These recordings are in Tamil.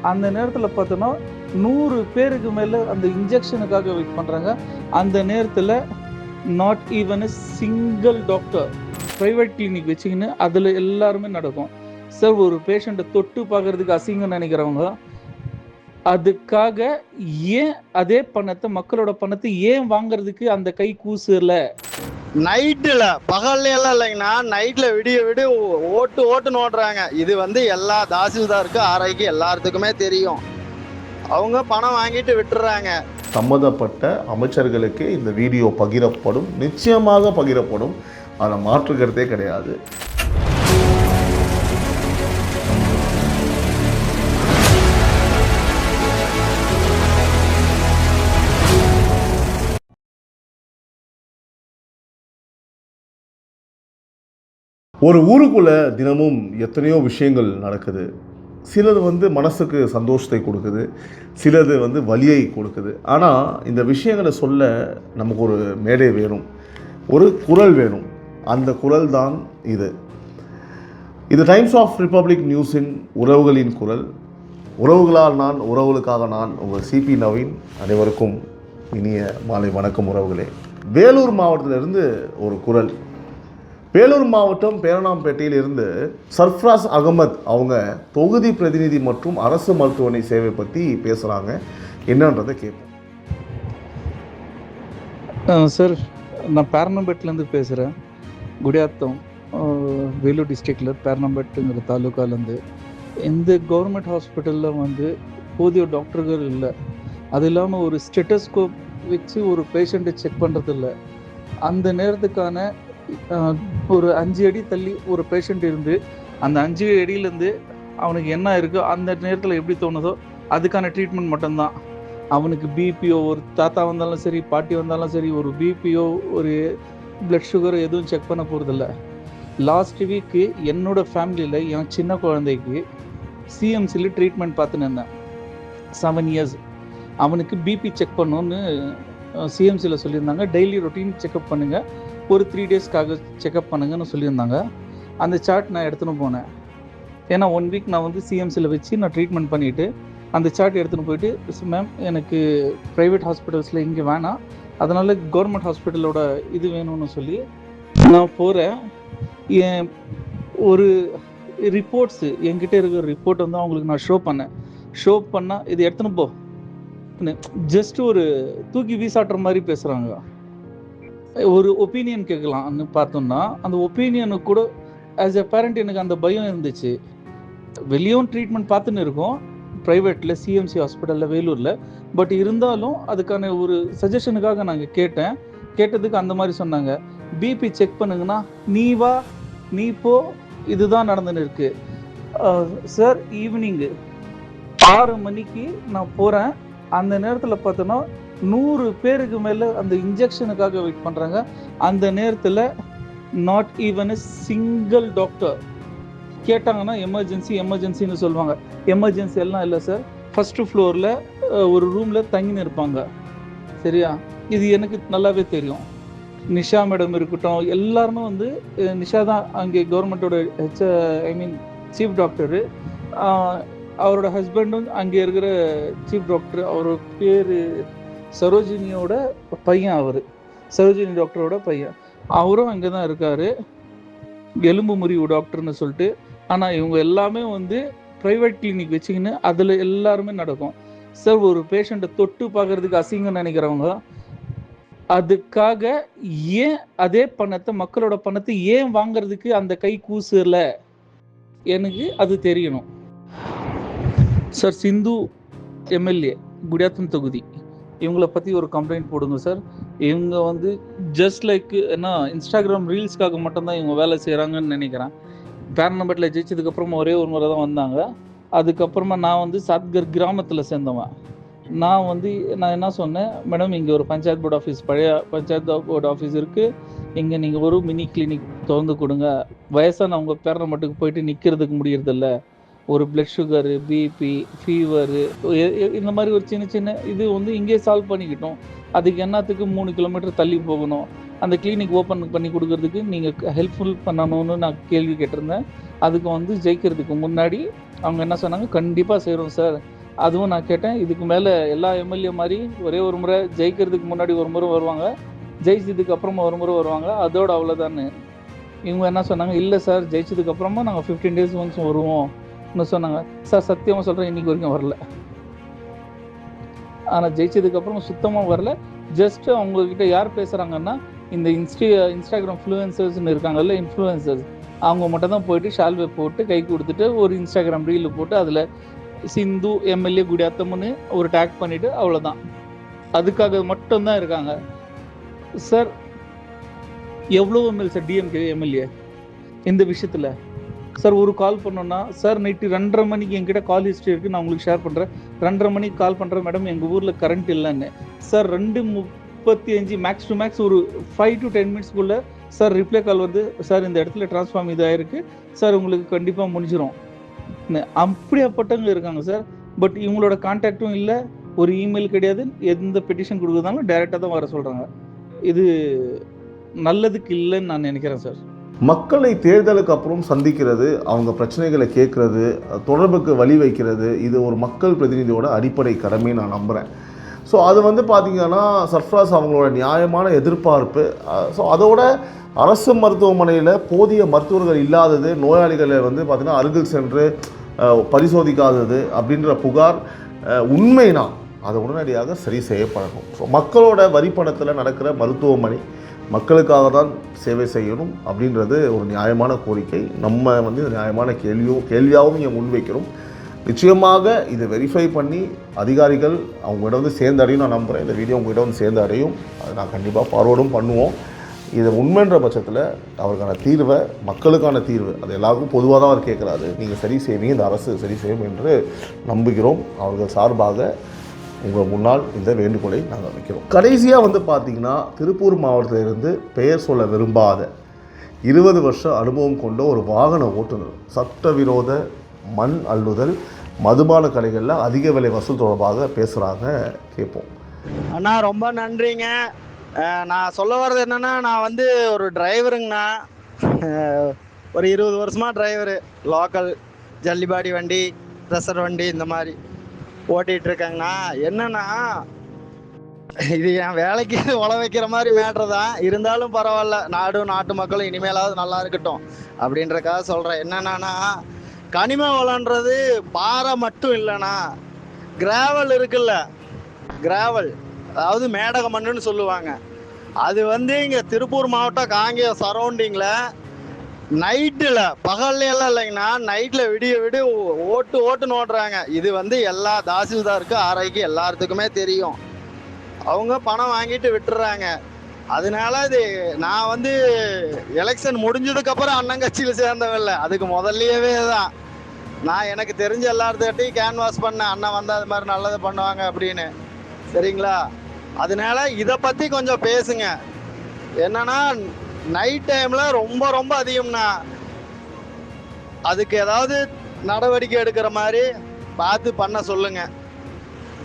அந்த நேரத்தில் பார்த்தோன்னா 100 பேருக்கு மேலே அந்த இன்ஜெக்ஷனுக்காக வெயிட் பண்ணுறாங்க. அந்த நேரத்தில் not even a single doctor. Private clinic வச்சுக்கின்னு அதில் எல்லாருமே நடக்கும் சார். ஒரு பேஷண்ட்டை தொட்டு பார்க்கறதுக்கு அசிங்கம்னு நினைக்கிறவங்க அதுக்காக ஏன் அதே பணத்தை, மக்களோட பணத்தை ஏன் வாங்குறதுக்கு அந்த கை கூசுல? நைட்டுல பகல்ல எல்லாம் இல்லைங்கண்ணா, நைட்ல விடிய ஓட்டு நோட்டுறாங்க. இது எல்லா தாசில்தாருக்கு ஆர்ஐக்கு எல்லாத்துக்குமே தெரியும். அவங்க பணம் வாங்கிட்டு விட்டுறாங்க. சம்பந்தப்பட்ட அமைச்சர்களுக்கு இந்த வீடியோ பகிரப்படும், நிச்சயமாக பகிரப்படும். அதை மாற்றுக்கிறதே கிடையாது. ஒரு ஊருக்குள்ளே தினமும் எத்தனையோ விஷயங்கள் நடக்குது. சிலது மனசுக்கு சந்தோஷத்தை கொடுக்குது, சிலது வலியை கொடுக்குது. ஆனால் இந்த விஷயங்களை சொல்ல நமக்கு ஒரு மேடை வேணும், ஒரு குரல் வேணும். அந்த குரல் தான் இது டைம்ஸ் ஆஃப் ரிப்பப்ளிக் நியூஸின் உறவுகளின் குரல். உறவுகளால் நான், உறவுகளுக்காக நான், உங்கள் சிபி நவீன். அனைவருக்கும் இனிய மாலை வணக்கம் உறவுகளே. வேலூர் மாவட்டத்திலிருந்து ஒரு குரல். வேலூர் மாவட்டம் பேரணாம்பேட்டையில் இருந்து சர்ஃப்ராஸ் அகமத் அவங்க தொகுதி பிரதிநிதி மற்றும் அரசு மருத்துவமனை சேவை பற்றி பேசுகிறாங்க. என்னன்றதை கேட்போம். சார், நான் பேரணாம்பேட்டிலேருந்து பேசுகிறேன். குடியாத்தம், வேலூர் டிஸ்ட்ரிக்டில் பேரணாம்பேட்டுங்கிற தாலுக்காலேருந்து. இந்த கவர்மெண்ட் ஹாஸ்பிட்டலில் போதிய டாக்டர்கள் இல்லை. அது இல்லாமல் ஒரு ஸ்டெட்டஸ்கோப் வச்சு ஒரு பேஷண்ட்டை செக் பண்ணுறது இல்லை. அந்த நேரத்துக்கான ஒரு 5 அடி தள்ளி ஒரு பேஷண்ட் இருந்து அந்த 5 அடியிலேருந்து அவனுக்கு என்ன இருக்கோ அந்த நேரத்தில் எப்படி தோணுதோ அதுக்கான ட்ரீட்மெண்ட் மட்டும்தான். அவனுக்கு பிபிஓ, ஒரு தாத்தா வந்தாலும் சரி, பாட்டி வந்தாலும் சரி, ஒரு பிபிஓ, ஒரு பிளட் சுகர் எதுவும் செக் பண்ண போகிறதில்ல. லாஸ்ட் வீக்கு என்னோடய ஃபேமிலியில் என் சின்ன குழந்தைக்கு சிஎம்சியில் ட்ரீட்மெண்ட் பார்த்துன்னு இருந்தேன். 7 இயர்ஸ். அவனுக்கு பிபி செக் பண்ணணுன்னு சிஎம்சியில் சொல்லியிருந்தாங்க. டெய்லி ரொட்டீன் செக்அப் பண்ணுங்கள், ஒரு 3 டேஸ்க்காக செக்அப் பண்ணுங்கன்னு சொல்லியிருந்தாங்க. அந்த சார்ட் நான் எடுத்துன்னு போனேன். ஏன்னா 1 வீக் நான் சிஎம்சியில் வச்சு நான் ட்ரீட்மெண்ட் பண்ணிவிட்டு அந்த சார்ட் எடுத்துன்னு போயிட்டு, மேம் எனக்கு ப்ரைவேட் ஹாஸ்பிட்டல்ஸில் இங்கே வேணாம், அதனால் கவர்மெண்ட் ஹாஸ்பிட்டலோட இது வேணும்னு சொல்லி நான் போகிறேன். என் ஒரு ரிப்போர்ட்ஸு, என்கிட்ட இருக்கிற ரிப்போர்ட் அவங்களுக்கு நான் ஷோ பண்ணால் இது எடுத்துன்னு போ, ஜஸ்ட் ஒரு தூக்கி வீசாட்டுற மாதிரி பேசுகிறாங்க. ஒரு ஒப்பீனியன் கேட்கலாம்னு பார்த்தோம்னா அந்த ஒப்பீனியனுக்கு கூட ஆஸ் எ பேரண்ட் எனக்கு அந்த பயம் இருந்துச்சு. வெளியும் ட்ரீட்மெண்ட் பார்த்துன்னு இருக்கோம் ப்ரைவேட்டில், சிஎம்சி ஹாஸ்பிட்டலில் வேலூரில். பட் இருந்தாலும் அதுக்கான ஒரு சஜஷனுக்காக நாங்கள் கேட்டதுக்கு அந்த மாதிரி சொன்னாங்க. பிபி செக் பண்ணுங்கன்னா நீ வா, நீ போ, இதுதான் நடந்துன்னு இருக்கு. சார், ஈவினிங்கு 6 மணிக்கு நான் போகிறேன். அந்த நேரத்தில் பார்த்தோன்னா 100 பேருக்கு மேலே அந்த இன்ஜெக்ஷனுக்காக வெயிட் பண்ணுறாங்க. அந்த நேரத்தில் not even a single doctor. கேட்டாங்கன்னா எமர்ஜென்சின்னு சொல்லுவாங்க. எமர்ஜென்சி எல்லாம் இல்லை சார். ஃபஸ்ட்டு ஃப்ளோரில் ஒரு ரூமில் தங்கின்னு இருப்பாங்க. சரியா? இது எனக்கு நல்லாவே தெரியும். நிஷா மேடம் இருக்கட்டும், எல்லாருமே நிஷா தான் அங்கே கவர்மெண்ட்டோட சீஃப் டாக்டரு. அவரோட ஹஸ்பண்டும் அங்கே இருக்கிற சீஃப் டாக்டர். அவர் பேர் சரோஜினியோட பையன். சரோஜினி டாக்டரோட பையன். அவரும் அங்கே தான் இருக்கார், எலும்பு முறிவு டாக்டர்னு சொல்லிட்டு. ஆனால் இவங்க எல்லாமே ப்ரைவேட் கிளினிக் வச்சுக்கின்னு அதில் எல்லாருமே நடக்கும் சார். ஒரு பேஷண்ட்டை தொட்டு பார்க்கறதுக்கு அசிங்கம்னு நினைக்கிறவங்க அதுக்காக ஏன் அதே பணத்தை, மக்களோட பணத்தை ஏன் வாங்குறதுக்கு அந்த கை கூசுல? எனக்கு அது தெரியணும் சார். சிந்து எம்எல்ஏ, குடியாத்தம் தொகுதி, இவங்களை பற்றி ஒரு கம்ப்ளைண்ட் போடுங்க சார். இவங்க ஜஸ்ட் லைக் இன்ஸ்டாகிராம் ரீல்ஸ்க்காக மட்டும்தான் இவங்க வேலை செய்கிறாங்கன்னு நினைக்கிறேன். பேரணாம்பேட்டில் ஜெயிச்சதுக்கப்புறமா ஒரே ஒரு முறை தான் வந்தாங்க. அதுக்கப்புறமா நான் சாத்கர் கிராமத்தில் சேர்ந்தவன். நான் என்ன சொன்னேன், மேடம் இங்கே ஒரு பஞ்சாயத்து போர்டு ஆஃபீஸ், பழைய பஞ்சாயத்து போர்டு ஆஃபீஸ் இருக்குது, இங்கே நீங்கள் ஒரு மினி கிளினிக் திறந்து கொடுங்க. வயசானவங்க பேரணாம்பேட்டுக்கு போயிட்டு நிற்கிறதுக்கு முடியறதில்ல. ஒரு பிளட் சுகரு, பிபி, ஃபீவரு, இந்த மாதிரி ஒரு சின்ன இது இங்கே சால்வ் பண்ணிக்கிட்டோம். அதுக்கு என்னத்துக்கு 3 கிலோமீட்டர் தள்ளி போகணும்? அந்த கிளினிக் ஓப்பன் பண்ணி கொடுக்கறதுக்கு நீங்கள் ஹெல்ப்ஃபுல் பண்ணணும்னு நான் கேள்வி கேட்டிருந்தேன். அதுக்கு ஜெயிக்கிறதுக்கு முன்னாடி அவங்க என்ன சொன்னாங்க, கண்டிப்பாக செய்கிறோம் சார், அதுவும் நான் கேட்டேன். இதுக்கு மேலே எல்லா எம்எல்ஏ மாதிரி ஒரே ஒரு முறை ஜெயிக்கிறதுக்கு முன்னாடி ஒரு முறை வருவாங்க, ஜெயிச்சதுக்கு அப்புறமா ஒரு முறை வருவாங்க, அதோட அவ்வளோதான்னு. இவங்க என்ன சொன்னாங்க, இல்லை சார் ஜெயிச்சதுக்கு அப்புறமா நாங்கள் 15 days ஒன்ஸ் வருவோம்னு சொன்னாங்க. சார் சத்தியமாக சொல்கிறேன், இன்னைக்கு வரைக்கும் வரல. ஆனால் ஜெயிச்சதுக்கு அப்புறம் சுத்தமாக வரல. ஜஸ்ட் அவங்கக்கிட்ட யார் பேசுகிறாங்கன்னா, இந்த இன்ஸ்டாகிராம் ஃப்ளூயன்சர்ஸ்னு இருக்காங்கல்ல, இன்ஃப்ளூயன்சர்ஸ், அவங்க மட்டும் தான் போயிட்டு ஷால்வே போட்டு கை கொடுத்துட்டு ஒரு இன்ஸ்டாகிராம் ரீல் போட்டு அதில் சிந்து எம்எல்ஏ குடியாத்தம்னு ஒரு டேக் பண்ணிவிட்டு அவ்வளோதான். அதுக்காக மட்டும்தான் இருக்காங்க. சார் எவ்வளோ எம்எல்ஏ சார் டிஎம்கே எம்எல்ஏ இந்த விஷயத்தில் சார் ஒரு கால் பண்ணோன்னா, சார் நைட்டு 2:30 மணிக்கு என்கிட்ட கால் ஹிஸ்ட்ரி இருக்குது, நான் உங்களுக்கு ஷேர் பண்ணுறேன். 2:30 மணிக்கு கால் பண்ணுறேன் மேடம், எங்கள் ஊரில் கரண்ட் இல்லைன்னு. சார் 2:35 மேக்ஸ் டு மேக்ஸ் ஒரு 5 to 10 minutesக்குள்ளே சார் ரிப்ளை கால் வந்து, சார் இந்த இடத்துல டிரான்ஸ்ஃபார்ம் இதாகிருக்கு சார், உங்களுக்கு கண்டிப்பாக முடிஞ்சிடும். அப்படியாப்பட்டவங்க இருக்காங்க சார். பட் இவங்களோட கான்டாக்டும் இல்லை, ஒரு இமெயில் கிடையாது, எந்த பெட்டிஷன் கொடுக்குறதாலும் டைரெக்டாக தான் வர சொல்கிறாங்க. இது நல்லதுக்கு இல்லைன்னு நான் நினைக்கிறேன் சார். மக்களை தேர்தலுக்கு அப்புறம் சந்திக்கிறது, அவங்க பிரச்சனைகளை கேட்குறது, தொடர்புக்கு வழி வைக்கிறது, இது ஒரு மக்கள் பிரதிநிதியோட அடிப்படை கடமை நான் நம்புகிறேன். ஸோ அது வந்து பார்த்திங்கன்னா சர்ஃப்ராஸ் அவங்களோட நியாயமான எதிர்பார்ப்பு. ஸோ அதோட அரசு மருத்துவமனையில் போதிய மருத்துவர்கள் இல்லாதது, நோயாளிகளை வந்து பார்த்திங்கன்னா அருகில் சென்று பரிசோதிக்காதது அப்படின்ற புகார் உண்மைனா அதை உடனடியாக சரி செய்யப்படணும். ஸோ மக்களோட வரிப்பணத்தில் நடக்கிற மருத்துவமனை மக்களுக்காக தான் சேவை செய்யணும் அப்படின்றது ஒரு நியாயமான கோரிக்கை. நம்ம வந்து நியாயமான கேள்வியாகவும் இங்கே முன்வைக்கிறோம். நிச்சயமாக இதை வெரிஃபை பண்ணி அதிகாரிகள் அவங்ககிட்ட வந்து சேர்ந்து அடையும் நான் நம்புகிறேன். இந்த வீடியோ உங்கள்கிட்ட வந்து சேர்ந்து அடையும், அதை நான் கண்டிப்பாக ஃபார்வர்டும் பண்ணுவோம். இது உண்மைன்ற பட்சத்தில் அவருக்கான தீர்வை, மக்களுக்கான தீர்வு, அது எல்லாருக்கும் பொதுவாக தான் அவர் கேட்குறாரு. நீங்கள் சரி செய்வீங்க, இந்த அரசு சரி செய்யும் என்று நம்புகிறோம். அவர்கள் சார்பாக உங்கள் முன்னால் இந்த வேண்டுகோளை நாங்கள் வைக்கிறோம். கடைசியாக வந்து பார்த்திங்கன்னா, திருப்பூர் மாவட்டத்திலிருந்து பெயர் சொல்ல விரும்பாத 20 வருஷ அனுபவம் கொண்ட ஒரு வாகன ஓட்டுநர் சட்டவிரோத மண் அள்ளுதல், மதுபான கடைகளில் அதிக விலை வசூல் தொடர்பாக பேசுகிறாங்க, கேட்போம். அண்ணா ரொம்ப நன்றிங்க. நான் சொல்ல வர்றது என்னென்னா, நான் வந்து ஒரு டிரைவருங்கண்ணா. ஒரு 20 வருஷமாக டிரைவரு. லோக்கல் ஜல்லிபாடி வண்டி, ப்ரெஷர் வண்டி இந்த மாதிரி ஓட்டிகிட்ருக்கேங்கண்ணா. என்னென்னா, இது என் வேலைக்கு உழ வைக்கிற மாதிரி மேட்ரு தான். இருந்தாலும் பரவாயில்ல, நாட்டு மக்களும் இனிமேலாவது நல்லா இருக்கட்டும் அப்படின்றக்காக சொல்கிறேன். என்னென்னா, கனிம வளன்றது பாறை மட்டும் இல்லைண்ணா, கிராவல் இருக்குல்ல, கிராவல் அதாவது மேடக மண்ணுன்னு சொல்லுவாங்க. அது வந்து இங்கே திருப்பூர் மாவட்டம் காங்கேயம் சரௌண்டிங்கில் நைட்டில், பகல்லையெல்லாம் இல்லைங்கண்ணா, நைட்டில் விடிய ஓட்டு நோட்டுறாங்க. இது வந்து எல்லா தாசில்தாருக்கு ஆர்ஐக்கு எல்லாத்துக்குமே தெரியும். அவங்க பணம் வாங்கிட்டு விட்டுறாங்க. அதனால இது நான் வந்து எலெக்ஷன் முடிஞ்சதுக்கப்புறம் அண்ணங்கட்சியில் சேர்ந்தவில்லை, அதுக்கு முதல்லையவே தான் நான் எனக்கு தெரிஞ்ச எல்லார்கிட்டையும் கேன்வாஸ் பண்ணேன், அண்ணன் வந்து அது மாதிரி நல்லது பண்ணுவாங்க அப்படின்னு. சரிங்களா? அதனால இதை பற்றி கொஞ்சம் பேசுங்க. என்னன்னா, நைட் டைமில் ரொம்ப அதிகம்னா, அதுக்கு ஏதாவது நடவடிக்கை எடுக்கிற மாதிரி பார்த்து பண்ண சொல்லுங்க.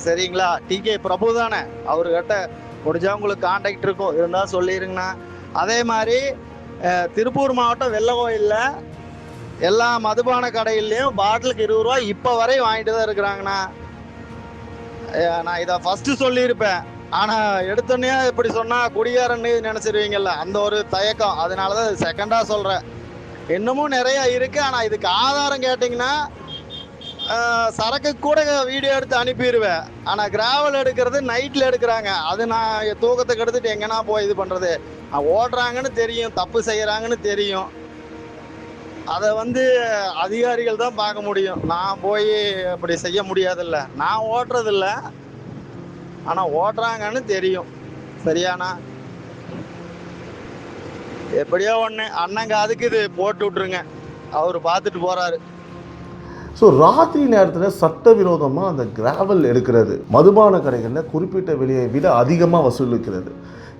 சரிங்களா? டிகே பிரபு தானே, அவர்கிட்ட முடிஞ்சா உங்களுக்கு கான்டாக்ட் இருக்கும், இருந்தால் சொல்லிடுங்கண்ணா. அதே மாதிரி திருப்பூர் மாவட்டம் வெள்ளகோயிலில் எல்லா மதுபான கடையிலையும் பாட்டிலுக்கு 20 ரூபா இப்போ வரையும் வாங்கிட்டு தான் இருக்கிறாங்கண்ணா. நான் இதை ஃபஸ்ட்டு சொல்லியிருப்பேன், ஆனால் எடுத்தோன்னே இப்படி சொன்னால் குடிகாரன்னு நினச்சிருவீங்கல்ல, அந்த ஒரு தயக்கம். அதனால தான் செகண்டாக சொல்கிறேன். இன்னமும் நிறையா இருக்குது. ஆனால் இதுக்கு ஆதாரம் கேட்டிங்கன்னா சரக்கு கூட வீடியோ எடுத்து அனுப்பிடுவேன். ஆனால் கிராவல் எடுக்கிறது நைட்டில் எடுக்கிறாங்க. அது நான் தூக்கத்துக்கு எடுத்துட்டு எங்கன்னா போய் இது பண்ணுறது. ஓடுறாங்கன்னு தெரியும், தப்பு செய்கிறாங்கன்னு தெரியும். அதை வந்து அதிகாரிகள் தான் பார்க்க முடியும். நான் போய் அப்படி செய்ய முடியாதில்ல. நான் ஓட்டுறதில்ல, ஆனால் ஓட்டுறாங்கன்னு தெரியும். சரியாண்ணா? எப்படியோ ஒன்று அண்ணங்க அதுக்கு இது போட்டு விட்ருங்க, அவர் பார்த்துட்டு போகிறாரு. ஸோ ராத்திரி நேரத்தில் சட்டவிரோதமாக அந்த கிராவல் எடுக்கிறது, மதுபான கடைகளில் குறிப்பிட்ட விலையை விட அதிகமாக வசூலிக்கிறது,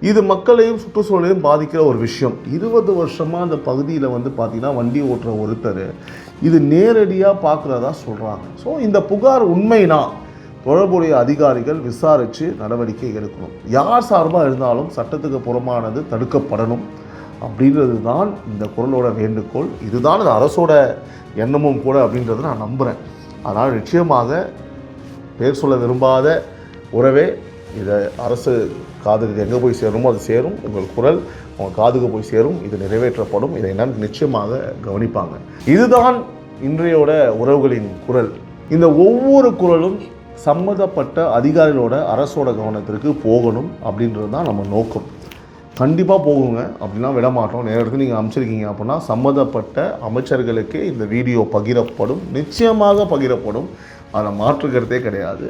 இது மக்களையும் சுற்றுச்சூழலையும் பாதிக்கிற ஒரு விஷயம். 20 வருஷமாக அந்த பகுதியில் வந்து பார்த்திங்கன்னா வண்டி ஓட்டுற ஒருத்தர் இது நேரடியாக பார்க்குறதா சொல்கிறாங்க. ஸோ இந்த புகார் உண்மைனா தொடர்புடைய அதிகாரிகள் விசாரித்து நடவடிக்கை எடுக்கணும். யார் சார்பாக இருந்தாலும் சட்டத்துக்கு புறமானது தடுக்கப்படணும் அப்படின்றது தான் இந்த குரலோட வேண்டுகோள். இதுதான் அந்த அரசோட எண்ணமும் கூட அப்படின்றத நான் நம்புகிறேன். அதனால் நிச்சயமாக பேர் சொல்ல விரும்பாத உறவே, இதை அரசு காதுக்கு எங்கே போய் சேருமோ அது சேரும். உங்கள் குரல் உங்கள் காதுக்கு போய் சேரும். இது நிறைவேற்றப்படும். இதை என்னன்னு நிச்சயமாக கவனிப்பாங்க. இதுதான் இன்றையோட உறவுகளின் குரல். இந்த ஒவ்வொரு குரலும் சம்மந்தப்பட்ட அதிகாரிகளோட அரசோட கவனத்திற்கு போகணும் அப்படின்றது தான் நம்ம நோக்கம். கண்டிப்பாக போகுங்க, அப்படின்னா விட மாட்டோம். நேரத்துக்கு நீங்கள் அமைச்சிருக்கீங்க அப்படின்னா சம்மந்தப்பட்ட அமைச்சர்களுக்கே இந்த வீடியோ பகிரப்படும், நிச்சயமாக பகிரப்படும். அதில் மாற்றுக்கிறதே கிடையாது.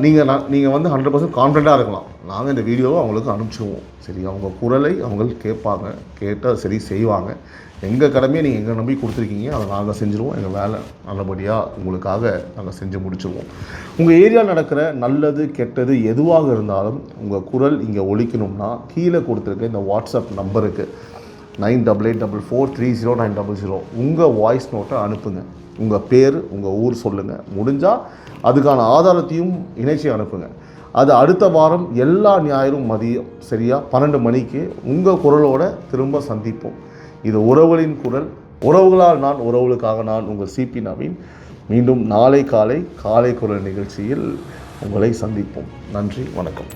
நீங்கள் வந்து 100% கான்ஃபிடண்ட்டாக இருக்கலாம். நாங்கள் இந்த வீடியோவை அவங்களுக்கு அனுப்பிச்சிடுவோம். சரி, அவங்க குரலை அவங்க கேட்பாங்க, கேட்டால் சரி செய்வாங்க. எங்கள் கடமையை நீங்கள் எங்களை நம்பி கொடுத்துருக்கீங்க, அதை நாங்கள் செஞ்சுருவோம். எங்கள் வேலை நல்லபடியாக உங்களுக்காக நாங்கள் செஞ்சு முடிச்சுருவோம். உங்கள் ஏரியாவில் நடக்கிற நல்லது கெட்டது எதுவாக இருந்தாலும் உங்கள் குரல் இங்கே ஒலிக்கணும்னா கீழே கொடுத்துருக்க இந்த வாட்ஸ்அப் நம்பருக்கு 9884430900 உங்கள் வாய்ஸ் நோட்டை அனுப்புங்க. உங்கள் பேர், உங்கள் ஊர் சொல்லுங்கள். முடிஞ்சால் அதுக்கான ஆதாரத்தையும் இணைச்சி அனுப்புங்க. அது அடுத்த வாரம் எல்லா ஞாயிறும் மதியம் சரியாக 12 மணிக்கு உங்கள் குரலோட திரும்ப சந்திப்போம். இது உறவுகளின் குரல். உறவுகளால் நான், உறவுகளுக்காக நான், உங்கள் சிபி நவீன். மீண்டும் நாளை காலை குரல் நிகழ்ச்சியில் உங்களை சந்திப்போம். நன்றி, வணக்கம்.